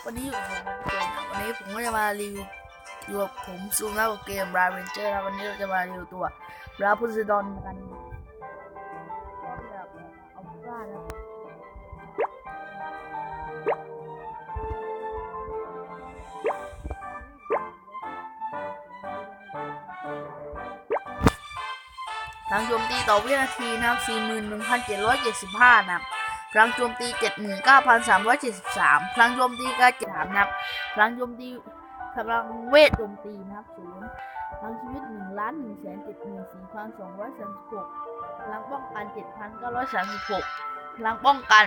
วันนี้อยู่กับผมเกมนะวันนี้ผมก็จะมารีวิวอยู่กับผมซูมหน้ากับเกมราเวนเจอร์นะวันนี้เราจะมารีวิวตัวราพูซิดอนกันแบบเอาบ้านนะพลังโจมตีต่อวินาทีนะครับ 41,775 นะครับพลังโจมตี 79,373 พลังโจมตีการจับนะครับพลังโจมตีพลังเวทโจมตีนะครับ0พลังชีวิต 1,174,236 พลังป้องกัน 7,936 พลังป้องกัน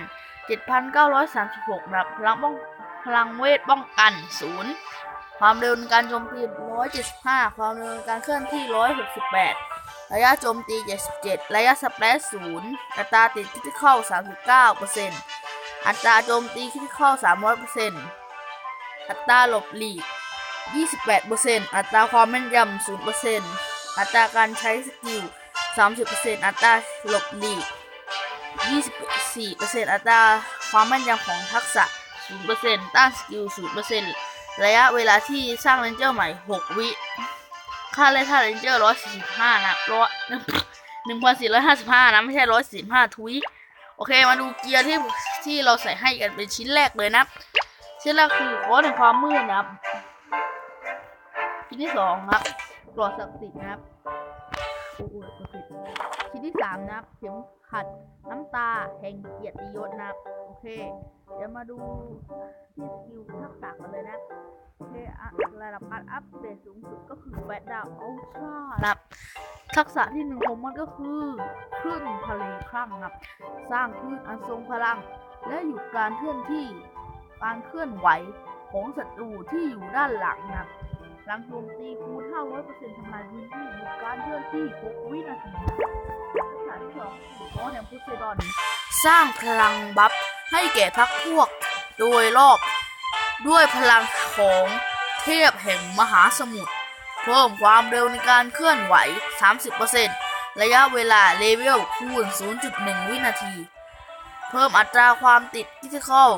7,936 นะครับพลังเวทป้องกัน0ความเร็วในการโจมตี 175 ความเร็วในการเคลื่อนที่ 168ระยะโจมตี 77 ระยะสเปรด 0 อัตราติดคริติคอล 39% อัตราโจมตีคริติคอล 300% อัตราหลบหลีก 28% อัตราความแม่นยำ 0% อัตราการใช้สกิล 30% อัตราหลบหลีก 24% อัตราความแม่นยำของทักษะ 0% ต้านสกิล 0% ระยะเวลาที่สร้างเรนเจอร์ใหม่ 6 วิค่าเล่นท่าเรนเจอร์ 145 นะ1,455 นะไม่ใช่ 145 ทุยโอเคมาดูเกียร์ที่เราใส่ให้กันเป็นชิ้นแรกเลยนะชิ้นแรกคือโค้ดแห่งความมืดนะครับชิ้นที่2ครับกรอดศักดิ์สิทธิ์นะครับชิ้นที่3นะครับเข็มขัดน้ำตาแห่งเกียรติยศนะครับโอเคเดี๋ยวมาดูที่สกิลทักษะกันเลยนะโอเคระดับการอัปเดตสูงสุดก็คือแบดดาวอัลตร้านะครับทักษะที่1ของมันก็คือคลื่นทะเลคลั่งครับสร้างคลื่นอันทรงพลังและหยุดการเคลื่อนที่การเคลื่อนไหวของศัตรูที่อยู่ด้านหลังนะครับพลังโจมตีคูณ 500% ทำลายพื้นที่หยุดการเคลื่อนที่ 6 วินาทีทักษะที่2คือโค้ดแห่งโพไซดอนสร้างพลังบัฟให้แก่พรรคพวกโดยรอบด้วยพลังของเทพแห่งมหาสมุทรเพิ่มความเร็วในการเคลื่อนไหว 30% ระยะเวลาเลเวลคูณ 0.1 วินาทีเพิ่มอัตราความติดคริติคอล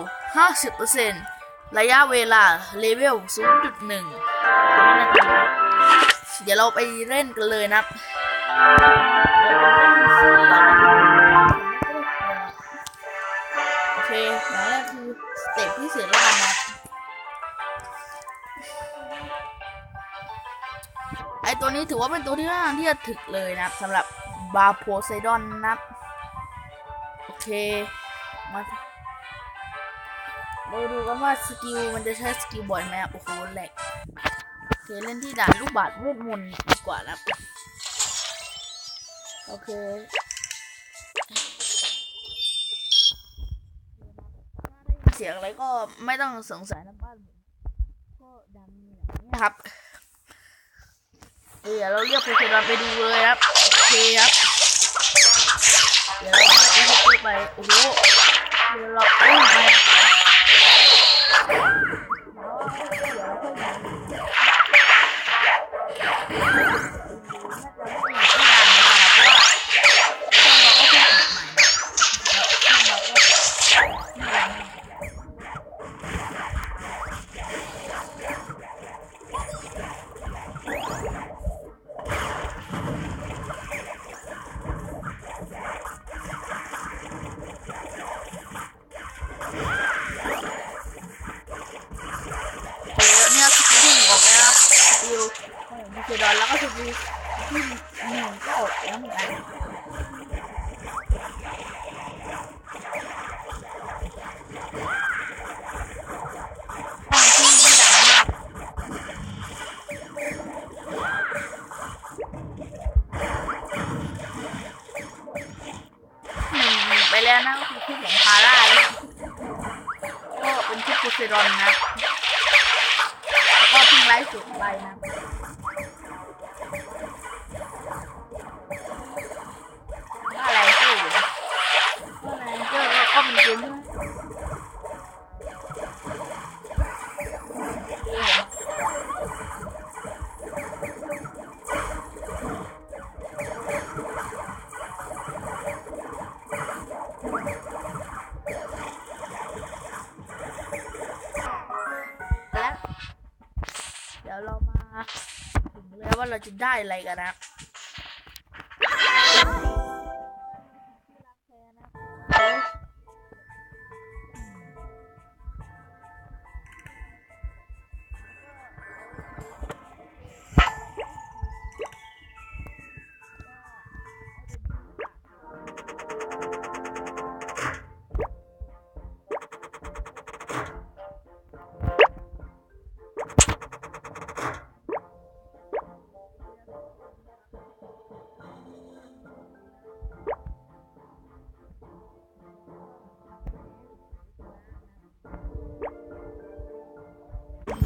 50% ระยะเวลาเลเวล 0.1 วินาทีเดี๋ยวเราไปเล่นกันเลยนะโอเคอย่างแรกคือสเต็ปที่เสียแล้วกันนะไอตัวนี้ถือว่าเป็นตัวที่ค่อนข้างที่จะถึกเลยนะสำหรับบาโพไซดอนนะโอเคมาเราดูกันว่าสกิลมันจะใช้สกิลบ่อยไหมโอ้โหแหลกโอเคเล่นที่ด่านลูกบาศก์เวทมนต์ดีกว่านะโอเคเสียงอะไรก็ไม่ต้องสงสัยนะบ้านผมก็ดังอย่างนี้ครับเดี๋ยวเราเรียกโปเกมอนไปดูเลยครับโอเคครับเดี๋ยวเราไปโอ้โหเดี๋ยวเราไปมีเซดอนแล้วก็จะมีที่1ก็อดแล้วเหมือนกันไปแล้วนะก็คือชุดของพาร่าก็เป็นชุดโพไซดอนนะก็เพิ่งไลฟ์สดไปนะอะไรก็อยู่นะก็เป็นเกมใช่ไหม ว่าเราจะได้อะไรกันนะ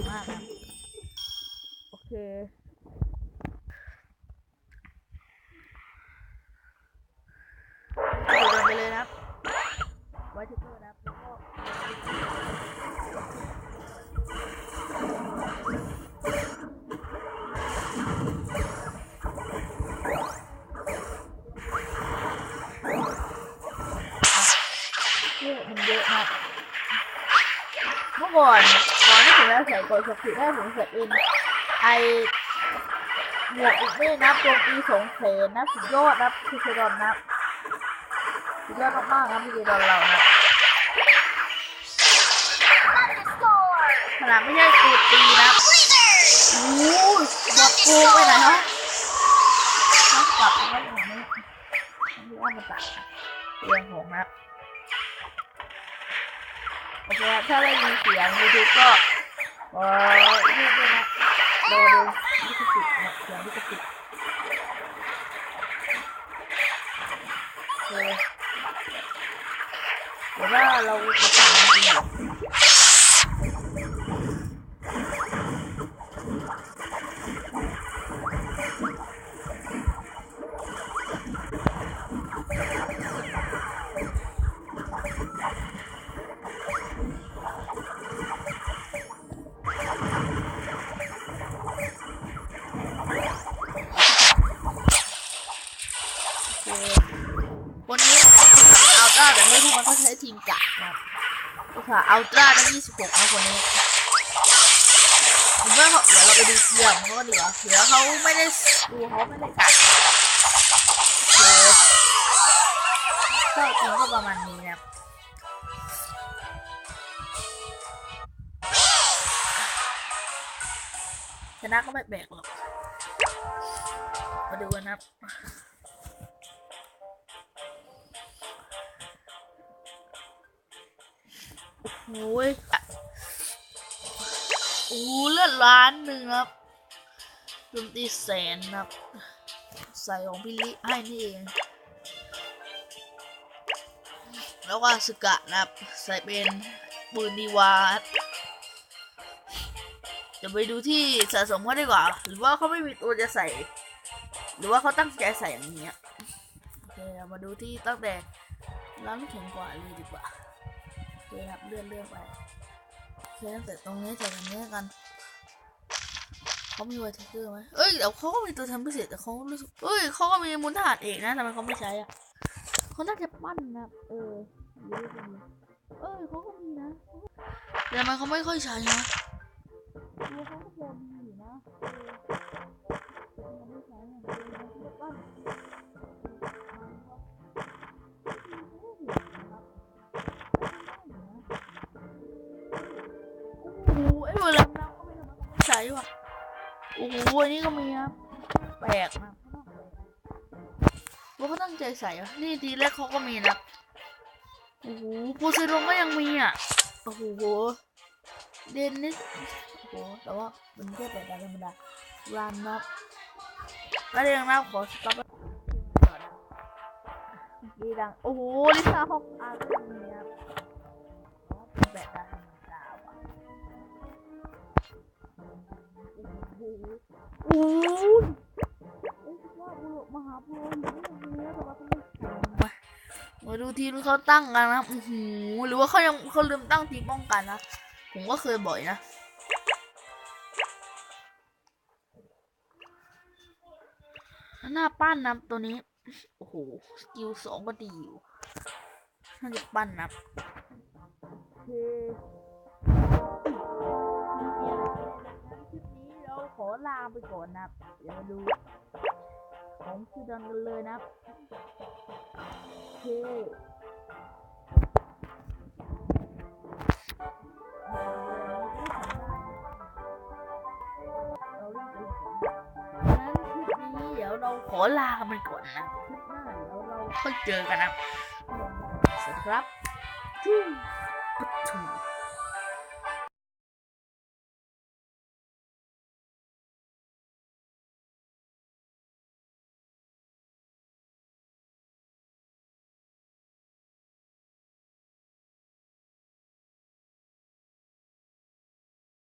มากนะโอเคเดินไปเลยนะครับไว้ที่เพื่อนนะครับแล้วก็มันเยอะมากเมื่อก่อนที่ผมแล้วใส่กดสกิลได้ผมเสร็จเองไอหมวกอีกไม่นับโจมตี200,000นะสุดยอดนะพี่เจดอนนะสุดยอดมากๆนะพี่เจดอนเรานะขนาดไม่ใช่กูตีนะโอ้ยบอดกูไปไหนเนาะกลับมาตรงนี้นี่ว่ามาจากเรื่องของนะโอเคถ้าได้ยินเสียงยูทูบก็ยืดด้วยนะดูลิขสิทธิ์นะเสียงลิขสิทธิ์โอเคเดี๋ยวว่าเราจะทำจริงคนนี้อัลตร้าแต่ไม่รู้มันเขาใช้ทีมกัดนะค่ะอัลตร้าตั้ง26นะคนนี้ผมว่าเดี๋ยวเราไปดูเกียร์ของเขาดีกว่าเดี๋ยวเขาไม่ได้ดูเขาไม่ได้กัดโอเคก็จริงก็ประมาณนี้นะชนะก็ไม่แบกหรอกมาดูกันนะโอ้ยเลือดล้านหนึ่งครับโจมตีแสนครับใส่ของพี่ลิให้นี่เองแล้วก็สกะนะครับใส่เป็นปืนดีวาจะไปดูที่สะสมเขาดีกว่าหรือว่าเขาไม่มีตัวจะใส่หรือว่าเขาตั้งใจใส่อย่างนี้โอเคมาดูที่ตั้งแต่ร้านแข็งกว่าเลยดีกว่าโอเคครับเลื่อนไปโอเคตั้งแต่ตรงนี้ใส่ตรงนี้กันเขามีวัตถุไหมเอ้ยเดี๋ยวเขาก็มีตัวทำพิเศษแต่เขารู้สึกเขาก็มีมูลทหารเอกนะทำไมเขาไม่ใช้อ่ะเขาน่าจะปั้นนะเขาก็มีนะแต่ทำไมเขาไม่ค่อยใช้นะตัวเขาก็พอดีอยู่นะไม่ใช้ปั้นไอ้เวลาน้ำก็ไม่ทำไมใช้ว่ะอันนี้ก็มีครับแปลกนะว่าเขาตั้งใจใส่อะนี่ทีแรกเขาก็มีนะโพไซดอนก็ยังมีอ่ะเดนนิสแต่ว่ามันแค่แต่ธรรมดารันนับแล้วเรียงนับขอสต็อปดีดังลิซ่าฮอกอาร์ก็มีครับเป็นแบบธรรมดาว่ะว่าบุรุษมหาภูมิมาดูทีมที่เขาตั้งกันนะหรือว่าเขาลืมตั้งทีมป้องกันนะผมก็เคยบ่อยนะหน้าปั้นนะตัวนี้สกิล2ก็ดีอยู่น่าจะปั้นนะคลิปนี้เราขอลา ไปก่อนนะครับเดี๋ยวมาดูของชื่อดังกันเลยนะครับโอเคงั้นคลิปนี้เดี๋ยวเราขอลากันไปก่อนนะคลิปหน้าเดี๋ยวเราค่อยเจอกันนะสวัสดีครับ